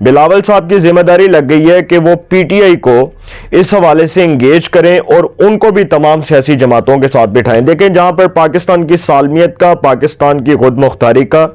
بلاول صاحب کی ذمہ داری لگ گئی ہے کہ وہ پی ٹی آئی کو اس حوالے سے انگیج کریں اور ان کو بھی تمام سیاسی جماعتوں کے ساتھ بٹھائیں. دیکھیں جہاں پر پاکستان کی سالمیت کا، پاکستان کی خود مختاری کا،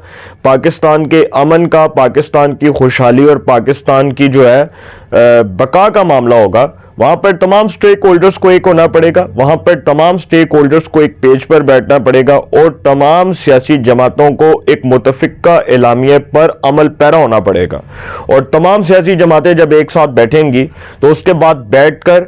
پاکستان کے امن کا، پاکستان کی خوشحالی اور پاکستان کی جو ہے بقا کا معاملہ ہوگا، وہاں پر تمام سٹیک ہولڈرز کو ایک ہونا پڑے گا، وہاں پر تمام سٹیک ہولڈرز کو ایک پیج پر بیٹھنا پڑے گا اور تمام سیاسی جماعتوں کو ایک متفقہ اعلامیے پر عمل پیرا ہونا پڑے گا. اور تمام سیاسی جماعتیں جب ایک ساتھ بیٹھیں گی تو اس کے بعد بیٹھ کر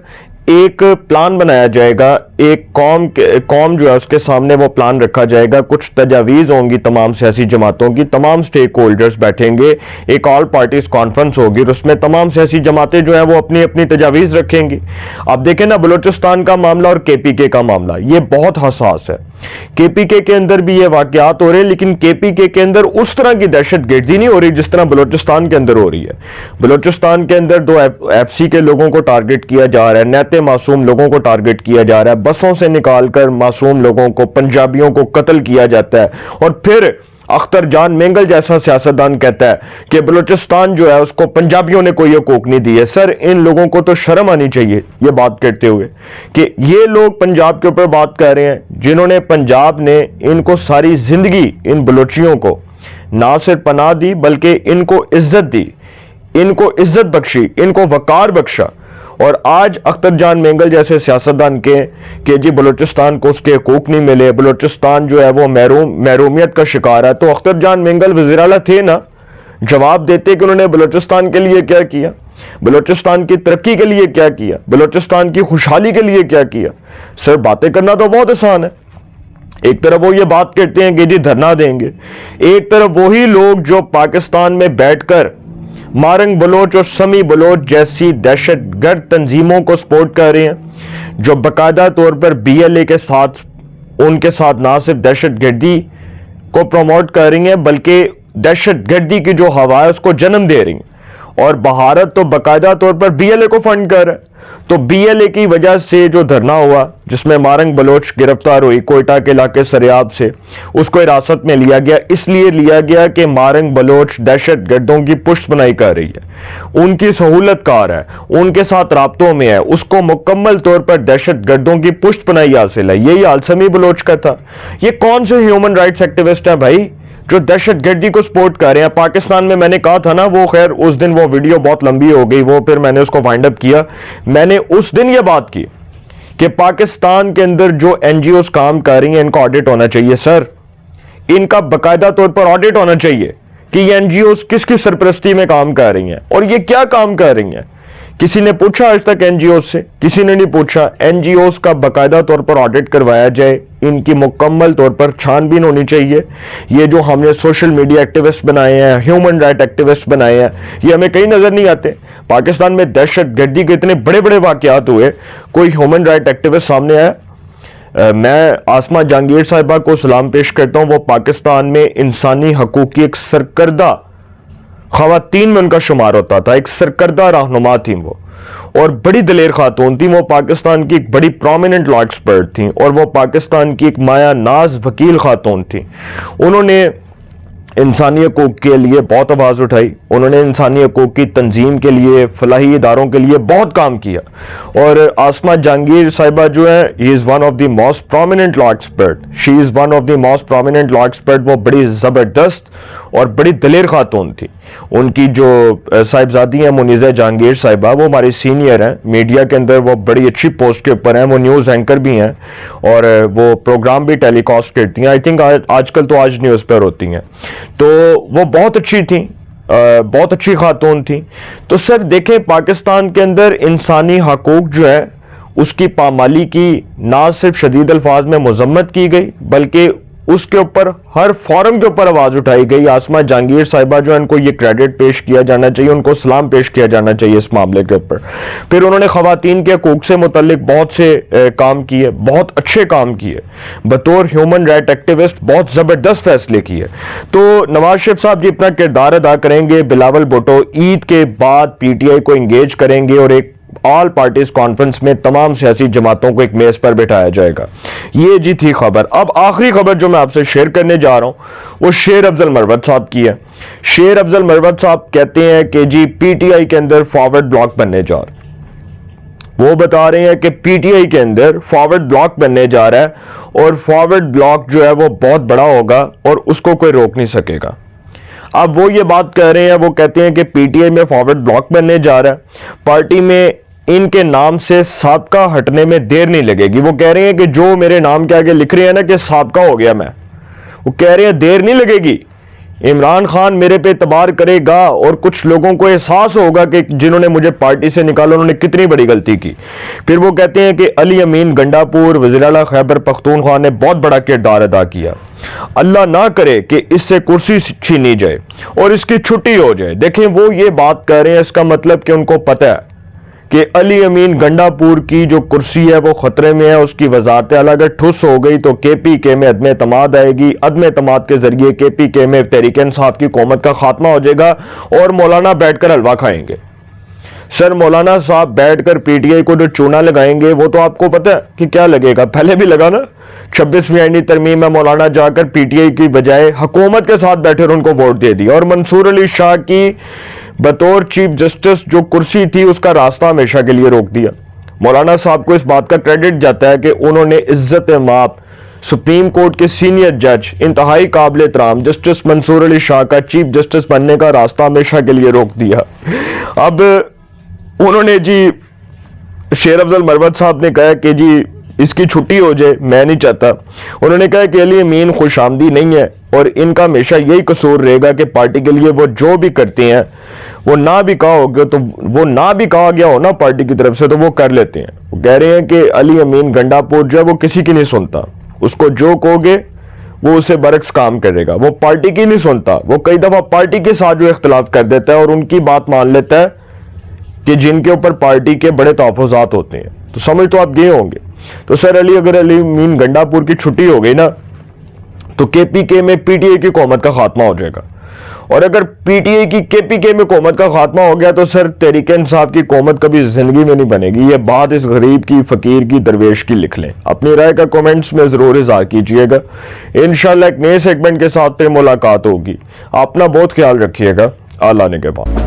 ایک پلان بنایا جائے گا، ایک قوم جو ہے اس کے سامنے وہ پلان رکھا جائے گا، کچھ تجاویز ہوں گی تمام سیاسی جماعتوں کی، تمام سٹیک ہولڈرز بیٹھیں گے، ایک آل پارٹیز کانفرنس ہوگی اور اس میں تمام سیاسی جماعتیں جو ہیں وہ اپنی اپنی تجاویز رکھیں گی. اب دیکھیں نا بلوچستان کا معاملہ اور کے پی کے کا معاملہ یہ بہت حساس ہے. کے پی کے اندر بھی یہ واقعات ہو رہے ہیں لیکن کے پی کے اندر اس طرح کی دہشت گردی نہیں ہو رہی جس طرح بلوچستان کے اندر ہو رہی ہے. بلوچستان کے اندر 2 ایف سی کے لوگوں کو ٹارگٹ کیا جا رہا ہے، نیتے معصوم لوگوں کو ٹارگٹ کیا جا رہا ہے، بسوں سے نکال کر معصوم لوگوں کو، پنجابیوں کو قتل کیا جاتا ہے. اور پھر اختر جان مینگل جیسا سیاستدان کہتا ہے کہ بلوچستان جو ہے اس کو پنجابیوں نے کوئی حقوق نہیں دی ہے. سر ان لوگوں کو تو شرم آنی چاہیے یہ بات کرتے ہوئے کہ یہ لوگ پنجاب کے اوپر بات کر رہے ہیں جنہوں نے پنجاب نے ان کو ساری زندگی ان بلوچیوں کو نہ صرف پناہ دی بلکہ ان کو عزت دی، ان کو عزت بخشی، ان کو وقار بخشا. اور آج اختر جان مینگل جیسے سیاستدان کہ جی بلوچستان کو اس کے حقوق نہیں ملے، بلوچستان جو ہے وہ محرومیت کا شکار ہے. تو اختر جان مینگل وزیر اعلیٰ تھے نا، جواب دیتے کہ انہوں نے بلوچستان کے لیے کیا کیا، بلوچستان کی ترقی کے لیے کیا کیا، بلوچستان کی خوشحالی کے لیے کیا کیا. سر باتیں کرنا تو بہت آسان ہے. ایک طرف وہ یہ بات کرتے ہیں کہ جی دھرنا دیں گے، ایک طرف وہی لوگ جو پاکستان میں بیٹھ کر مارنگ بلوچ اور سمی بلوچ جیسی دہشت گرد تنظیموں کو سپورٹ کر رہے ہیں، جو باقاعدہ طور پر بی ایل اے کے ساتھ ان کے ساتھ نہ صرف دہشت گردی کو پروموٹ کر رہی ہیں بلکہ دہشت گردی کی جو ہوا ہے اس کو جنم دے رہی ہیں. اور بھارت تو باقاعدہ طور پر بی ایل اے کو فنڈ کر رہا ہے. تو بی ایل اے کی وجہ سے جو دھرنا ہوا جس میں مارنگ بلوچ گرفتار ہوئی کوئٹہ کے علاقے سریاب سے، اس کو حراست میں لیا گیا، اس لیے لیا گیا کہ مارنگ بلوچ دہشت گردوں کی پشت پناہی کر رہی ہے، ان کی سہولت کار ہے، ان کے ساتھ رابطوں میں ہے، اس کو مکمل طور پر دہشت گردوں کی پشت پناہی حاصل ہے. یہی حال سمی بلوچ کا تھا. یہ کون سے ہیومن رائٹس ایکٹیوسٹ ہیں بھائی جو دہشت گردی کو سپورٹ کر رہے ہیں؟ پاکستان میں نے کہا تھا نا، وہ خیر اس دن وہ ویڈیو بہت لمبی ہو گئی، وہ پھر میں نے اس کو وائنڈ اپ کیا. میں نے اس دن یہ بات کی کہ پاکستان کے اندر جو این جی اوز کام کر رہی ہیں ان کا آڈٹ ہونا چاہیے. سر ان کا باقاعدہ طور پر آڈٹ ہونا چاہیے کہ یہ این جی اوز کس کی سرپرستی میں کام کر رہی ہیں اور یہ کیا کام کر رہی ہیں. کسی نے پوچھا آج تک این جی اوز سے؟ کسی نے نہیں پوچھا. این جی اوز کا باقاعدہ طور پر آڈٹ کروایا جائے، ان کی مکمل طور پر چھان بین ہونی چاہیے. یہ جو ہم نے سوشل میڈیا ایکٹیوسٹ بنائے ہیں، ہیومن رائٹ ایکٹیوسٹ بنائے ہیں، یہ ہمیں کہیں نظر نہیں آتے. پاکستان میں دہشت گردی کے اتنے بڑے بڑے واقعات ہوئے، کوئی ہیومن رائٹ ایکٹیوسٹ سامنے آیا؟ میں آسمہ جہانگیر صاحبہ کو سلام پیش کرتا ہوں. وہ پاکستان میں انسانی حقوق کی ایک سرکردہ خواتین میں ان کا شمار ہوتا تھا، ایک سرکردہ رہنما تھیں وہ، اور بڑی دلیر خاتون تھیں. وہ پاکستان کی ایک بڑی پرومیننٹ لا ایکسپرٹ تھیں اور وہ پاکستان کی ایک مایا ناز وکیل خاتون تھیں. انہوں نے انسانی حقوق کے لیے بہت آواز اٹھائی، انہوں نے انسانی حقوق کی تنظیم کے لیے، فلاحی اداروں کے لیے بہت کام کیا. اور آسمہ جہانگیر صاحبہ جو ہے he is one of the most prominent law expert, she is one of the most prominent law expert. وہ بڑی زبردست اور بڑی دلیر خاتون تھی. ان کی جو صاحبزادی ہیں منیزہ جہانگیر صاحبہ، وہ ہماری سینئر ہیں میڈیا کے اندر، وہ بڑی اچھی پوسٹ کے اوپر ہیں، وہ نیوز اینکر بھی ہیں اور وہ پروگرام بھی ٹیلی کاسٹ کرتی ہیں. آئی تھنک آج کل تو آج نیوز پر ہوتی ہیں. تو وہ بہت اچھی تھیں، بہت اچھی خاتون تھیں. تو سر دیکھیں پاکستان کے اندر انسانی حقوق جو ہے اس کی پامالی کی نہ صرف شدید الفاظ میں مذمت کی گئی بلکہ اس کے اوپر ہر فورم کے اوپر آواز اٹھائی گئی. آسمہ جہانگیر صاحبہ جو ان کو یہ کریڈٹ پیش کیا جانا چاہیے، ان کو سلام پیش کیا جانا چاہیے اس معاملے کے اوپر. پھر انہوں نے خواتین کے حقوق سے متعلق بہت سے کام کیے، بہت اچھے کام کیے، بطور ہیومن رائٹ ایکٹیوسٹ بہت زبردست فیصلے کیے. تو نواز شریف صاحب جی اپنا کردار ادا کریں گے. بلاول بھٹو عید کے بعد پی ٹی آئی کو انگیج کریں گے اور ایک آل پارٹیز کانفرنس میں تمام سیاسی جماعتوں کو ایک میز پر بٹھایا جائے گا۔ یہ جی تھی خبر۔ اب آخری خبر جو میں آپ سے شیئر کرنے جا رہا ہوں وہ شیر افضل مروت صاحب کی ہے۔ شیر افضل مروت صاحب کہتے ہیں کہ جی پی ٹی آئی کے اندر فارورڈ بلاک بننے جا رہا ہے۔ وہ بتا رہے ہیں کہ پی ٹی آئی کے اندر فارورڈ بلاک بننے جا رہا ہے اور فارورڈ بلاک جو ہے وہ بہت بڑا ہوگا اور اس کو کوئی روک نہیں سکے گا۔ اب وہ یہ بات کہہ رہے ہیں، وہ کہتے ہیں کہ پی ٹی آئی میں فارورڈ بلاک بننے جا رہا ہے، پارٹی میں ان کے نام سے سابقہ ہٹنے میں دیر نہیں لگے گی۔ وہ کہہ رہے ہیں کہ جو میرے نام کے آگے لکھ رہے ہیں نا کہ سابقہ ہو گیا میں، وہ کہہ رہے ہیں دیر نہیں لگے گی، عمران خان میرے پہ اعتبار کرے گا اور کچھ لوگوں کو احساس ہوگا کہ جنہوں نے مجھے پارٹی سے نکالا انہوں نے کتنی بڑی غلطی کی۔ پھر وہ کہتے ہیں کہ علی امین گنڈا پور وزیر اعلیٰ خیبر پختونخوا نے بہت بڑا کردار ادا کیا، اللہ نہ کرے کہ اس سے کرسی چھینی جائے اور اس کی چھٹی ہو جائے۔ دیکھیں وہ یہ بات کہہ رہے ہیں، اس کا مطلب کہ ان کو پتہ ہے کہ علی امین گنڈا پور کی جو کرسی ہے وہ خطرے میں ہے، اس کی وزارت اعلیٰ اگر ٹھس ہو گئی تو کے پی کے میں عدم اعتماد آئے گی، عدم اعتماد کے ذریعے کے پی کے میں تحریک انصاف کی حکومت کا خاتمہ ہو جائے گا اور مولانا بیٹھ کر حلوہ کھائیں گے۔ سر مولانا صاحب بیٹھ کر پی ٹی آئی کو جو چونا لگائیں گے وہ تو آپ کو پتہ ہے کہ کیا لگے گا، پہلے بھی لگا نا 26ویں آئینی ترمیم میں مولانا جا کر پی ٹی آئی کی بجائے حکومت کے ساتھ بیٹھے اور ان کو ووٹ دے دیا، اور منصور علی شاہ کی بطور چیف جسٹس جو کرسی تھی اس کا راستہ ہمیشہ کے لیے روک دیا۔ مولانا صاحب کو اس بات کا کریڈٹ جاتا ہے کہ انہوں نے عزت مآب سپریم کورٹ کے سینئر جج انتہائی قابل احترام جسٹس منصور علی شاہ کا چیف جسٹس بننے کا راستہ ہمیشہ کے لیے روک دیا۔ اب انہوں نے جی شیر افضل مروت صاحب نے کہا کہ جی اس کی چھٹی ہو جائے، میں نہیں چاہتا۔ انہوں نے کہا کہ علی امین خوش آمدی نہیں ہے اور ان کا ہمیشہ یہی قصور رہے گا کہ پارٹی کے لیے وہ جو بھی کرتے ہیں وہ نہ بھی کہا ہوگا تو وہ نہ بھی کہا گیا ہو نا پارٹی کی طرف سے تو وہ کر لیتے ہیں۔ وہ کہہ رہے ہیں کہ علی امین گنڈا پور جو ہے وہ کسی کی نہیں سنتا، اس کو جو کہو گے وہ اسے برعکس کام کرے گا، وہ پارٹی کی نہیں سنتا، وہ کئی دفعہ پارٹی کے ساتھ جو اختلاف کر دیتا ہے اور ان کی بات مان لیتا ہے کہ جن کے اوپر پارٹی کے بڑے تحفظات ہوتے ہیں۔ تو سمجھ تو آپ گئے ہوں گے۔ تو سر اگر علی امین گنڈا پور کی چھٹی ہو گئی نا تو کے پی کے میں پی ٹی آئی کی حکومت کا خاتمہ ہو جائے گا، اور اگر پی ٹی آئی کی کے پی کے میں حکومت کا خاتمہ ہو گیا تو سر تحریک انصاف کی حکومت کبھی زندگی میں نہیں بنے گی۔ یہ بات اس غریب کی، فقیر کی، درویش کی لکھ لیں۔ اپنی رائے کا کومنٹس میں ضرور اظہار کیجئے گا۔ انشاءاللہ ایک نئے سیگمنٹ کے ساتھ پھر ملاقات ہوگی۔ اپنا بہت خیال رکھیے گا۔ اللہ نے کے بعد